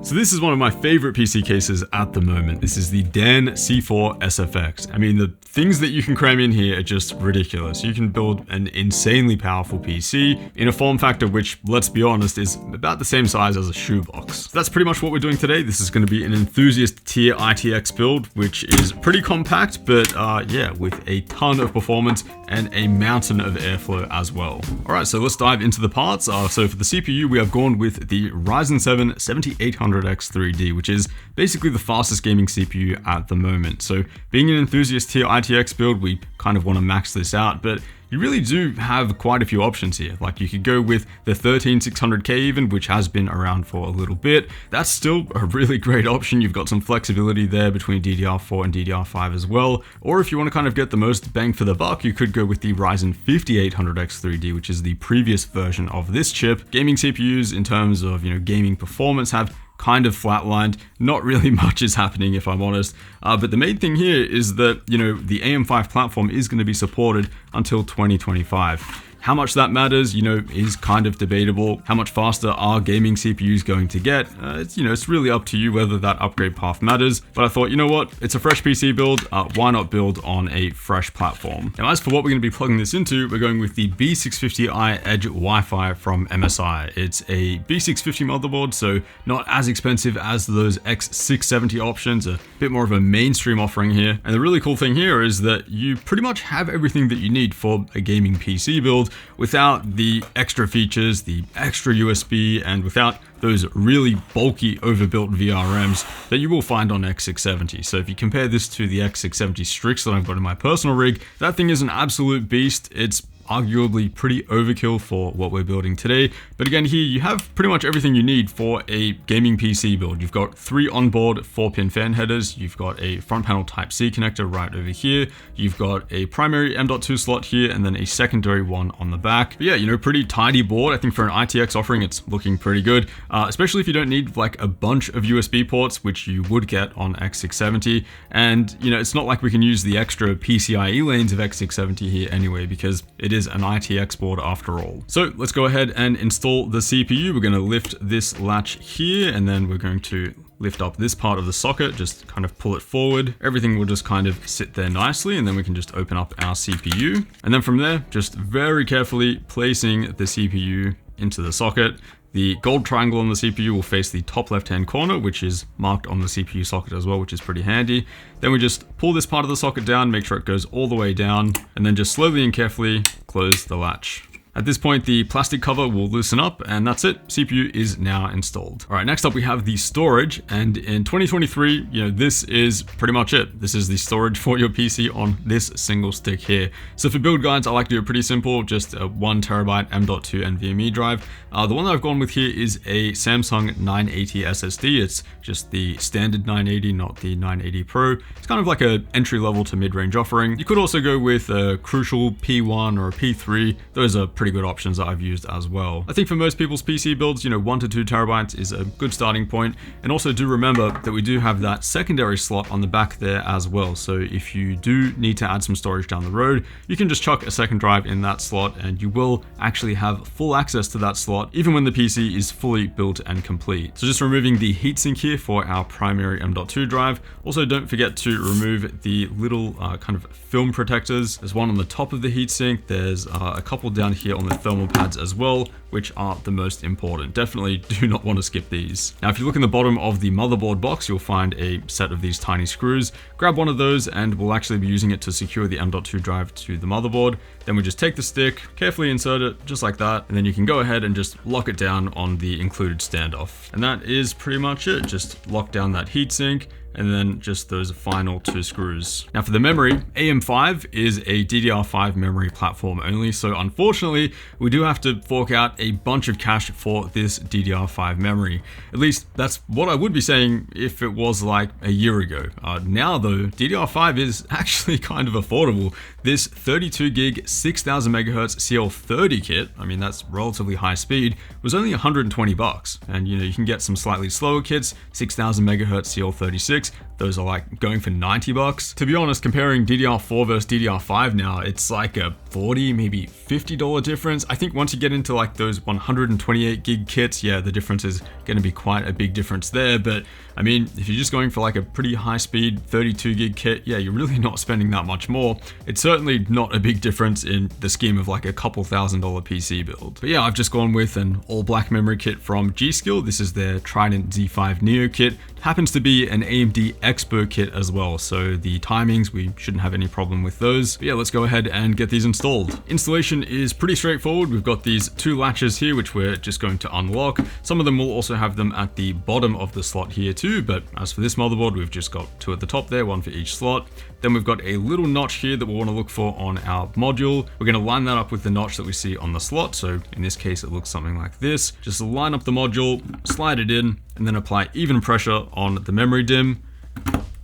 So this is one of my favorite PC cases at the moment. This is the Dan C4-SFX. I mean, the things that you can cram in here are just ridiculous. You can build an insanely powerful PC in a form factor which, let's be honest, is about the same size as a shoebox. So that's pretty much what we're doing today. This is going to be an enthusiast tier ITX build, which is pretty compact, but yeah, with a ton of performance and a mountain of airflow as well. All right, so let's dive into the parts. So for the CPU, we have gone with the Ryzen 7 7800X 3D, which is basically the fastest gaming CPU at the moment. So being an enthusiast tier ITX build, we kind of want to max this out, but you really do have quite a few options here. Like you could go with the 13600K even, which has been around for a little bit. That's still a really great option. You've got some flexibility there between DDR4 and DDR5 as well. Or if you want to kind of get the most bang for the buck, you could go with the Ryzen 5800X 3D, which is the previous version of this chip. Gaming CPUs in terms of, gaming performance have kind of flatlined. Not really much is happening, if I'm honest. But the main thing here is that, the AM5 platform is going to be supported until 2025. How much that matters, is kind of debatable. How much faster are gaming CPUs going to get? It's really up to you whether that upgrade path matters. But I thought, you know what? It's a fresh PC build. Why not build on a fresh platform? Now, as for what we're going to be plugging this into, we're going with the B650i Edge Wi-Fi from MSI. It's a B650 motherboard, so not as expensive as those X670 options. A bit more of a mainstream offering here. And the really cool thing here is that you pretty much have everything that you need for a gaming PC build, without the extra features, the extra USB, and without those really bulky overbuilt VRMs that you will find on X670. So if you compare this to the X670 Strix that I've got in my personal rig, that thing is an absolute beast. It's arguably pretty overkill for what we're building today. But again, here you have pretty much everything you need for a gaming PC build. You've got 3 onboard 4-pin fan headers. You've got a front panel Type-C connector right over here. You've got a primary M.2 slot here and then a secondary one on the back. But yeah, pretty tidy board. I think for an ITX offering, it's looking pretty good, especially if you don't need like a bunch of USB ports, which you would get on X670. And it's not like we can use the extra PCIe lanes of X670 here anyway, because it is an ITX board after all. So let's go ahead and install the CPU. We're going to lift this latch here, and then we're going to lift up this part of the socket, just kind of pull it forward. Everything will just kind of sit there nicely, and then we can just open up our CPU. And then from there, just very carefully placing the CPU into the socket. The gold triangle on the CPU will face the top left-hand corner, which is marked on the CPU socket as well, which is pretty handy. Then we just pull this part of the socket down, make sure it goes all the way down, and then just slowly and carefully close the latch. At this point, the plastic cover will loosen up, and that's it. CPU is now installed. All right, next up we have the storage, and in 2023, this is pretty much it. This is the storage for your PC on this single stick here. So for build guides, I like to do it pretty simple, just a 1 terabyte M.2 NVMe drive. The one that I've gone with here is a Samsung 980 SSD. It's just the standard 980, not the 980 Pro. It's kind of like an entry-level to mid-range offering. You could also go with a Crucial P1 or a P3. Those are pretty good options that I've used as well. I think for most people's PC builds, 1 to 2 terabytes is a good starting point. And also do remember that we do have that secondary slot on the back there as well. So if you do need to add some storage down the road, you can just chuck a second drive in that slot, and you will actually have full access to that slot even when the PC is fully built and complete. So just removing the heatsink here for our primary M.2 drive. Also, don't forget to remove the little kind of film protectors. There's one on the top of the heatsink. There's a couple down here on the thermal pads as well, which are the most important. Definitely do not want to skip these. Now, if you look in the bottom of the motherboard box, you'll find a set of these tiny screws. Grab one of those, and we'll actually be using it to secure the M.2 drive to the motherboard. Then we just take the stick, carefully insert it just like that, and then you can go ahead and just lock it down on the included standoff. And that is pretty much it. Just lock down that heatsink, and then just those final 2 screws. Now for the memory, AM5 is a DDR5 memory platform only, so unfortunately, we do have to fork out a bunch of cash for this DDR5 memory. At least that's what I would be saying if it was like a year ago. Now though, DDR5 is actually kind of affordable. This 32 gig 6000 megahertz CL30 kit, I mean that's relatively high speed, was only $120 bucks. And you can get some slightly slower kits, 6000 megahertz CL36, DDR6, those are like going for $90. To be honest, comparing DDR4 versus DDR5 now, it's like a $40, maybe $50 difference. I think once you get into like those 128 gig kits, yeah, the difference is going to be quite a big difference there. But I mean, if you're just going for like a pretty high speed 32 gig kit, yeah, you're really not spending that much more. It's certainly not a big difference in the scheme of like a couple $1,000 PC build. But yeah, I've just gone with an all black memory kit from G.Skill. This is their Trident Z5 Neo kit. Happens to be an AMD Expo kit as well, so the timings, we shouldn't have any problem with those. But yeah, let's go ahead and get these installed. Installation is pretty straightforward. We've got these two latches here, which we're just going to unlock. Some of them will also have them at the bottom of the slot here too, but as for this motherboard, we've just got two at the top there, one for each slot. Then we've got a little notch here that we'll want to look for on our module. We're going to line that up with the notch that we see on the slot. So in this case, it looks something like this. Just line up the module, slide it in, and then apply even pressure on the memory DIMM.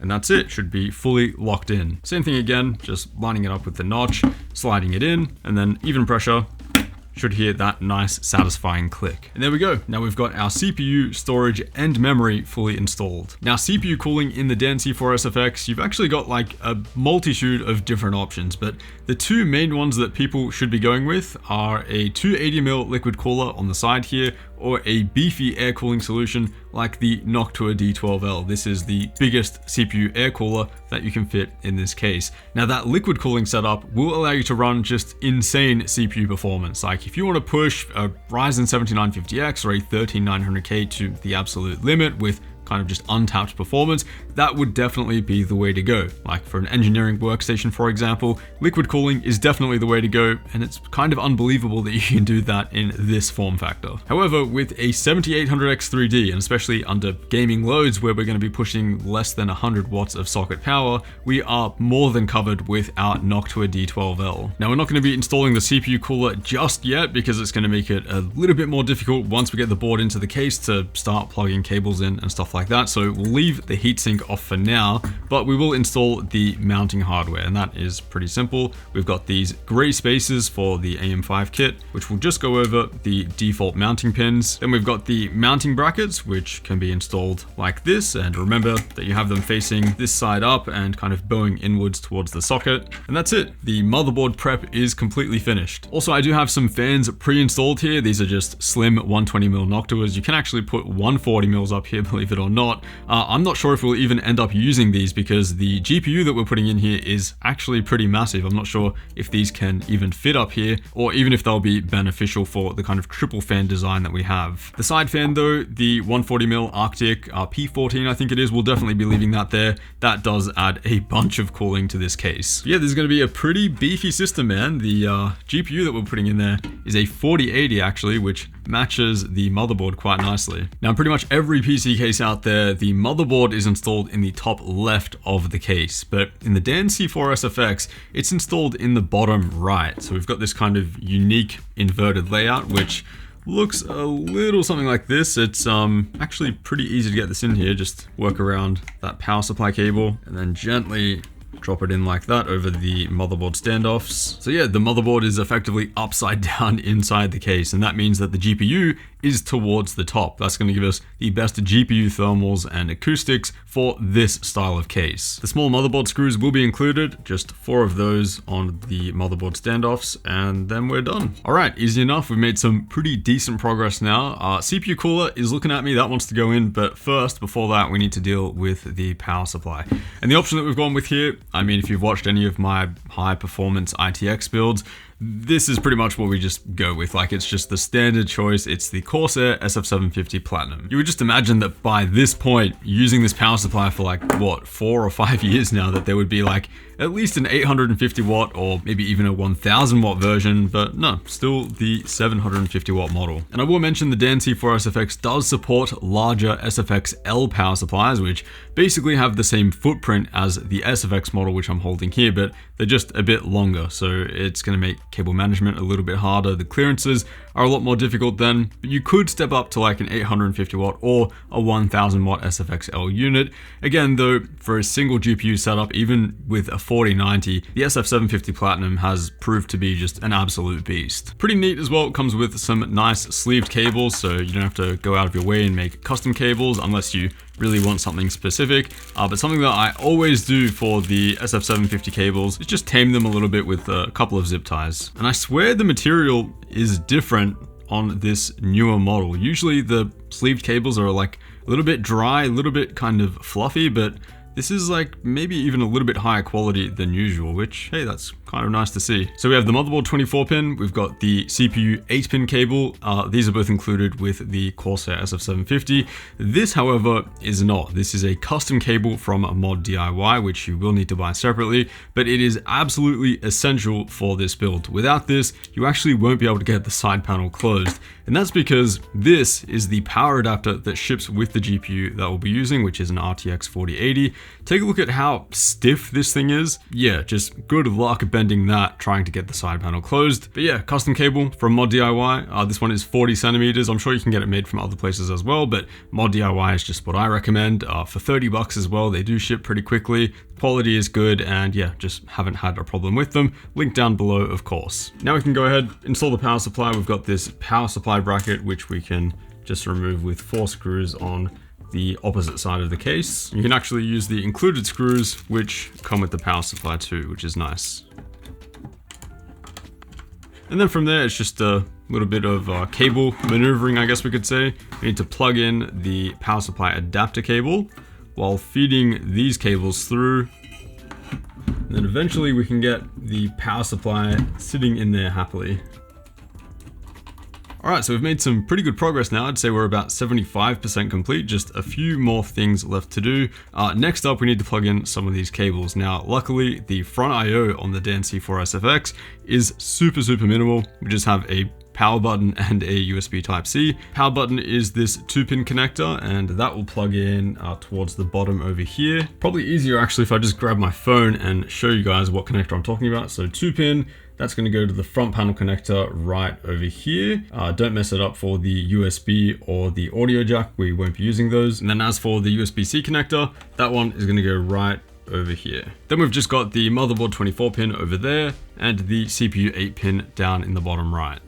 And that's it, should be fully locked in. Same thing again, just lining it up with the notch, sliding it in, and then even pressure. Should hear that nice satisfying click. And there we go. Now we've got our CPU, storage, and memory fully installed. Now CPU cooling in the Dan C4-SFX, you've actually got like a multitude of different options, but the two main ones that people should be going with are a 280mm liquid cooler on the side here, or a beefy air cooling solution like the Noctua D12L. This is the biggest CPU air cooler that you can fit in this case. Now that liquid cooling setup will allow you to run just insane CPU performance. Like if you want to push a Ryzen 7950X or a 13900K to the absolute limit with kind of just untapped performance, that would definitely be the way to go. Like for an engineering workstation, for example, liquid cooling is definitely the way to go, and it's kind of unbelievable that you can do that in this form factor. However, with a 7800X3D, and especially under gaming loads where we're going to be pushing less than 100 watts of socket power, we are more than covered with our Noctua D12L. Now we're not going to be installing the CPU cooler just yet because it's going to make it a little bit more difficult once we get the board into the case to start plugging cables in and stuff like that. So we'll leave the heatsink off for now, but we will install the mounting hardware, and that is pretty simple. We've got these gray spaces for the AM5 kit, which will just go over the default mounting pins. Then we've got the mounting brackets, which can be installed like this, and remember that you have them facing this side up and kind of bowing inwards towards the socket. And that's it. The motherboard prep is completely finished. Also, I do have some fans pre-installed here. These are just slim 120mm Noctuas. You can actually put 140mm up here, believe it or not. I'm not sure if we'll even end up using these because the GPU that we're putting in here is actually pretty massive. I'm not sure if these can even fit up here, or even if they'll be beneficial for the kind of triple fan design that we have. The side fan though, the 140mm Arctic P14 I think it is, we'll definitely be leaving that there. That does add a bunch of cooling to this case. Yeah, this is going to be a pretty beefy system, man. The GPU that we're putting in there is a 4080 actually, which matches the motherboard quite nicely. Now pretty much every PC case out there, the motherboard is installed in the top left of the case, but in the Dan C4-SFX, it's installed in the bottom right. So we've got this kind of unique inverted layout, which looks a little something like this. It's actually pretty easy to get this in here. Just work around that power supply cable and then gently drop it in like that over the motherboard standoffs. So yeah, the motherboard is effectively upside down inside the case, and that means that the GPU is towards the top. That's going to give us the best GPU thermals and acoustics for this style of case. The small motherboard screws will be included, just 4 of those on the motherboard standoffs, and then we're done. All right, easy enough. We've made some pretty decent progress now. CPU cooler is looking at me, that wants to go in, but first, before that, we need to deal with the power supply. And the option that we've gone with here, I mean, if you've watched any of my high performance ITX builds, this is pretty much what we just go with. Like, it's just the standard choice. It's the Corsair SF750 Platinum. You would just imagine that by this point, using this power supply for like, what, 4 or 5 years now, that there would be like at least an 850 watt or maybe even a 1000 watt version, but no, still the 750 watt model. And I will mention the Dan C4-SFX does support larger SFX-L power supplies, which basically have the same footprint as the SFX model, which I'm holding here, but they're just a bit longer. So it's going to make cable management a little bit harder. The clearances are a lot more difficult then, but you could step up to like an 850 watt or a 1000 watt SFX-L unit. Again, though, for a single GPU setup, even with a 4090, the SF750 Platinum has proved to be just an absolute beast. Pretty neat as well. It comes with some nice sleeved cables, so you don't have to go out of your way and make custom cables unless you really want something specific. But something that I always do for the SF750 cables is just tame them a little bit with a couple of zip ties. And I swear the material is different on this newer model. Usually the sleeved cables are like a little bit dry, a little bit kind of fluffy, but this is like maybe even a little bit higher quality than usual, which, hey, that's kind of nice to see. So we have the motherboard 24-pin, we've got the CPU 8-pin cable. These are both included with the Corsair SF750. This, however, is not. This is a custom cable from Mod DIY, which you will need to buy separately, but it is absolutely essential for this build. Without this, you actually won't be able to get the side panel closed. And that's because this is the power adapter that ships with the GPU that we'll be using, which is an RTX 4080. Take a look at how stiff this thing is. Yeah, just good luck bending that, trying to get the side panel closed. But yeah, custom cable from Mod DIY. This one is 40 centimeters. I'm sure you can get it made from other places as well, but Mod DIY is just what I recommend. For 30 bucks as well, they do ship pretty quickly. Quality is good, and yeah, just haven't had a problem with them. Link down below, of course. Now we can go ahead, install the power supply. We've got this power supply bracket, which we can just remove with 4 screws on the opposite side of the case. You can actually use the included screws, which come with the power supply too, which is nice. And then from there, it's just a little bit of cable maneuvering, I guess we could say. We need to plug in the power supply adapter cable while feeding these cables through. And then eventually we can get the power supply sitting in there happily. All right, so we've made some pretty good progress now. I'd say we're about 75% complete, just a few more things left to do. Next up, we need to plug in some of these cables. Now, luckily, the front I/O on the Dan C4-SFX is super minimal. We just have a power button and a USB Type-C. Power button is this 2-pin connector, and that will plug in towards the bottom over here. Probably easier actually if I just grab my phone and show you guys what connector I'm talking about. So 2-pin, that's going to go to the front panel connector right over here. Don't mess it up for the USB or the audio jack. We won't be using those. And then as for the USB-C connector, that one is going to go right over here. Then we've just got the motherboard 24-pin over there and the CPU 8-pin down in the bottom right.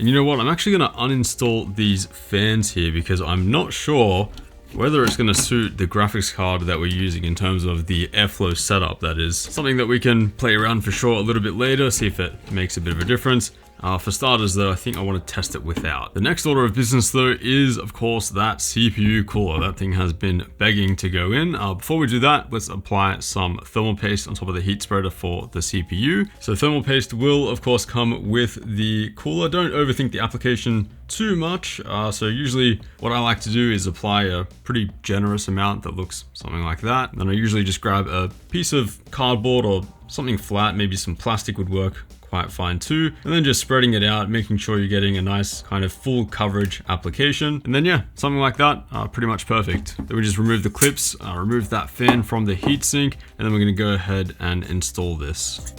And you know what? I'm actually going to uninstall these fans here because I'm not sure whether it's going to suit the graphics card that we're using in terms of the airflow setup. That is something that we can play around for sure a little bit later, see if it makes a bit of a difference. For starters though, I think I want to test it without. The next order of business though is of course that CPU cooler. That thing has been begging to go in. Before we do that, let's apply some thermal paste on top of the heat spreader for the CPU. So thermal paste will of course come with the cooler. Don't overthink the application too much. So usually what I like to do is apply a pretty generous amount that looks something like that. Then I usually just grab a piece of cardboard or something flat, maybe some plastic would work quite fine too. And then just spreading it out, making sure you're getting a nice kind of full coverage application. And then yeah, something like that, pretty much perfect. Then we just remove the clips, remove that fan from the heatsink, and then we're gonna go ahead and install this.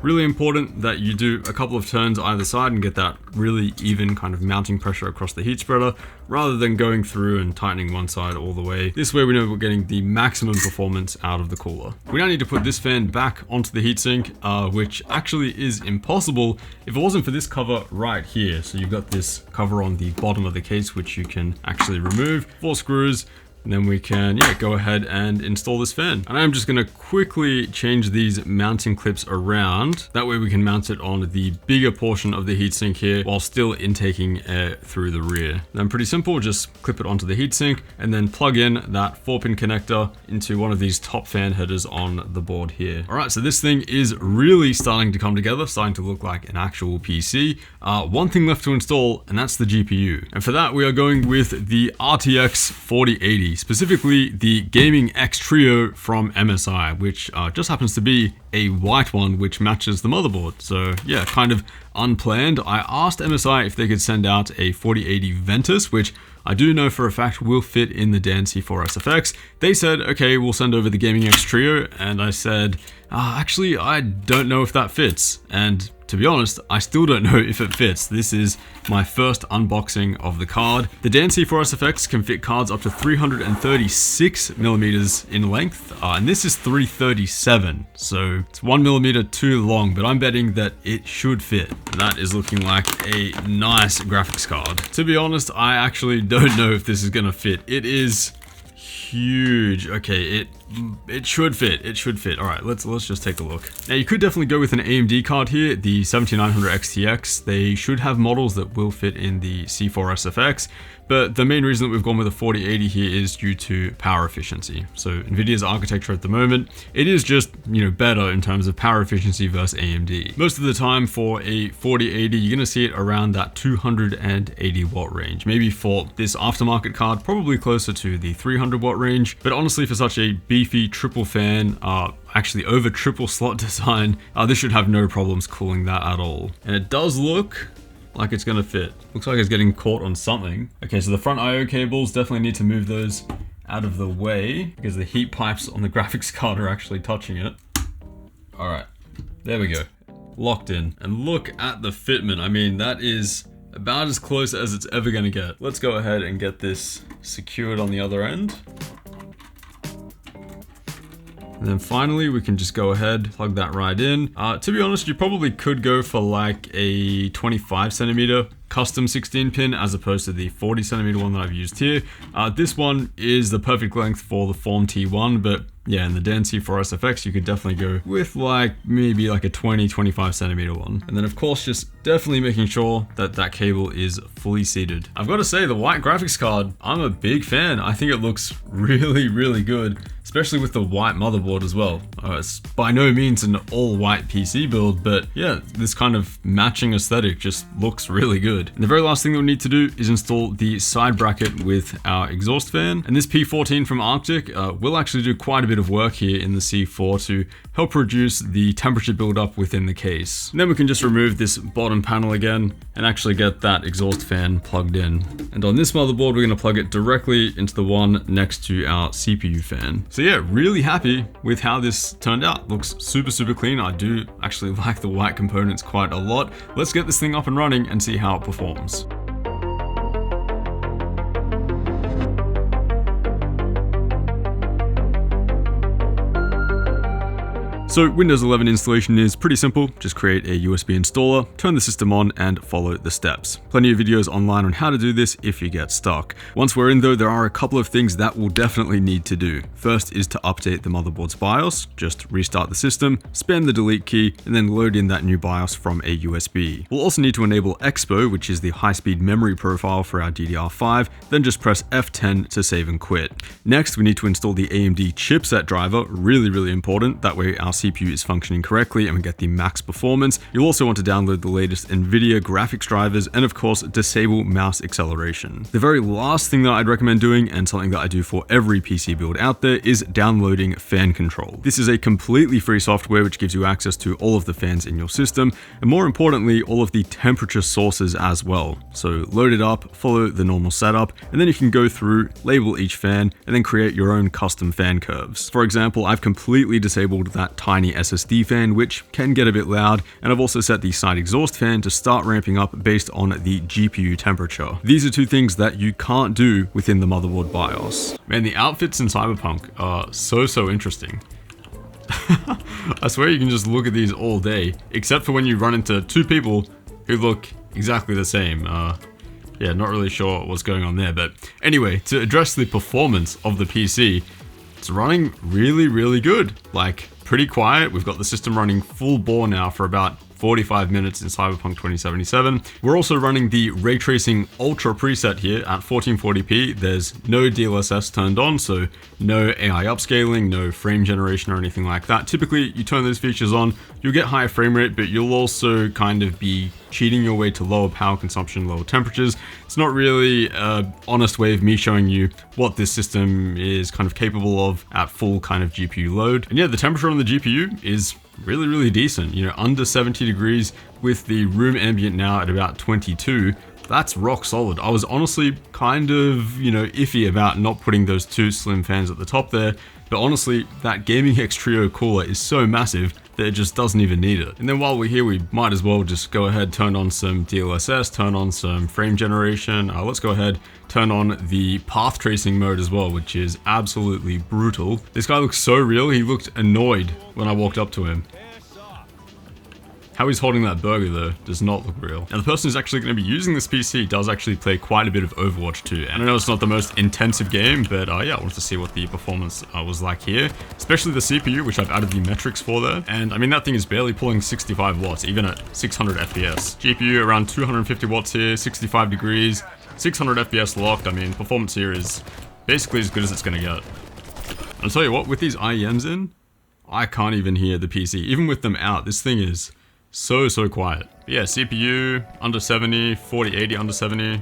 Really important that you do a couple of turns either side and get that really even kind of mounting pressure across the heat spreader rather than going through and tightening one side all the way. This way we know we're getting the maximum performance out of the cooler. We now need to put this fan back onto the heatsink, which actually is impossible if it wasn't for this cover right here. So you've got this cover on the bottom of the case, which you can actually remove, 4 screws, and then we can, yeah, go ahead and install this fan. And I'm just gonna quickly change these mounting clips around. That way we can mount it on the bigger portion of the heatsink here while still intaking air through the rear. Then pretty simple, just clip it onto the heatsink and then plug in that 4-pin connector into one of these top fan headers on the board here. All right, so this thing is really starting to come together, starting to look like an actual PC. One thing left to install, and that's the GPU. And for that, we are going with the RTX 4080. Specifically the Gaming X Trio from MSI, which just happens to be a white one which matches the motherboard. So yeah, kind of unplanned. I asked MSI if they could send out a 4080 Ventus, which I do know for a fact will fit in the Dan C4-SFX. They said, okay, we'll send over the Gaming X Trio. And I said, actually, I don't know if that fits. And to be honest, I still don't know if it fits. This is my first unboxing of the card. The Dan C4-SFX can fit cards up to 336 millimeters in length, and this is 337, so it's 1 millimeter too long, but I'm betting that it should fit. And that is looking like a nice graphics card. To be honest, I actually don't know if this is gonna fit. It is huge. Okay, it should fit. It should fit. All right, let's just take a look. Now you could definitely go with an AMD card here, the 7900 XTX. They should have models that will fit in the C4-SFX, but the main reason that we've gone with a 4080 here is due to power efficiency. So Nvidia's architecture at the moment, it is just, better in terms of power efficiency versus AMD. Most of the time for a 4080, you're gonna see it around that 280 watt range. Maybe for this aftermarket card, probably closer to the 300 watt range. But honestly, for such a beefy triple fan, actually over triple slot design, this should have no problems cooling that at all. And it does look like it's gonna fit. Looks like it's getting caught on something. Okay, so the front IO cables, definitely need to move those out of the way because the heat pipes on the graphics card are actually touching it. All right, there we go. Locked in. And look at the fitment. I mean, that is about as close as it's ever gonna get. Let's go ahead and get this secured on the other end. And then finally, we can just go ahead, plug that right in. To be honest, you probably could go for like a 25 centimeter custom 16 pin as opposed to the 40 centimeter one that I've used here. This one is the perfect length for the Form T1, but yeah, in the Dan C4-SFX, you could definitely go with maybe like a 20-25 centimeter one. And then of course, just definitely making sure that that cable is fully seated. I've got to say, the white graphics card, I'm a big fan. I think it looks really, really good, especially with the white motherboard as well. It's by no means an all white PC build, but yeah, this kind of matching aesthetic just looks really good. And the very last thing that we need to do is install the side bracket with our exhaust fan. And this P14 from Arctic will actually do quite a bit of work here in the C4 to help reduce the temperature buildup within the case. And then we can just remove this bottom panel again and actually get that exhaust fan plugged in. And on this motherboard, we're gonna plug it directly into the one next to our CPU fan. So yeah, really happy with how this turned out. Looks super, super clean. I do actually like the white components quite a lot. Let's get this thing up and running and see how it performs. So Windows 11 installation is pretty simple. Just create a USB installer, turn the system on, and follow the steps. Plenty of videos online on how to do this if you get stuck. Once we're in though, there are a couple of things that we'll definitely need to do. First is to update the motherboard's BIOS. Just restart the system, spam the delete key, and then load in that new BIOS from a USB. We'll also need to enable Expo, which is the high-speed memory profile for our DDR5, then just press F10 to save and quit. Next, we need to install the AMD chipset driver, really, really important. That way our CPU is functioning correctly and we get the max performance. You'll also want to download the latest NVIDIA graphics drivers and of course disable mouse acceleration. The very last thing that I'd recommend doing, and something that I do for every PC build out there, is downloading fan control. This is a completely free software which gives you access to all of the fans in your system and more importantly all of the temperature sources as well. So load it up, follow the normal setup, and then you can go through, label each fan, and then create your own custom fan curves. For example, I've completely disabled that tiny SSD fan, which can get a bit loud, and I've also set the side exhaust fan to start ramping up based on the GPU temperature. These are two things that you can't do within the motherboard BIOS. Man, the outfits in Cyberpunk are so interesting. I swear you can just look at these all day, except for when you run into two people who look exactly the same. Yeah, not really sure what's going on there, but anyway, to address the performance of the PC, it's running really good. Like, pretty quiet. We've got the system running full bore now for about 45 minutes in Cyberpunk 2077. We're also running the Ray Tracing Ultra preset here at 1440p. There's no DLSS turned on, so no AI upscaling, no frame generation or anything like that. Typically, you turn those features on, you'll get higher frame rate, but you'll also kind of be cheating your way to lower power consumption, lower temperatures. It's not really an honest way of me showing you what this system is kind of capable of at full kind of GPU load. And yeah, the temperature on the GPU is really decent, under 70 degrees with the room ambient now at about 22. That's rock solid. I was honestly kind of, iffy about not putting those two slim fans at the top there, but honestly, that Gaming X Trio cooler is so massive that it just doesn't even need it. And then while we're here, we might as well just go ahead, turn on some DLSS, turn on some frame generation. Let's go ahead, turn on the path tracing mode as well, which is absolutely brutal. This guy looks so real. He looked annoyed when I walked up to him. How he's holding that burger though does not look real. Now the person who's actually going to be using this PC does actually play quite a bit of Overwatch too. And I know it's not the most intensive game, but yeah, I wanted to see what the performance was like here. Especially the CPU, which I've added the metrics for there. And I mean, that thing is barely pulling 65 watts, even at 600 FPS. GPU around 250 watts here, 65 degrees, 600 FPS locked. I mean, performance here is basically as good as it's going to get. I'll tell you what, with these IEMs in, I can't even hear the PC. Even with them out, this thing is so quiet. But yeah, CPU under 70, 4080 under 70.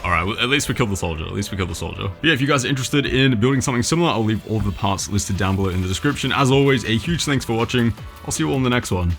Alright, well, at least we killed the soldier. But yeah, if you guys are interested in building something similar, I'll leave all of the parts listed down below in the description. As always, a huge thanks for watching. I'll see you all in the next one.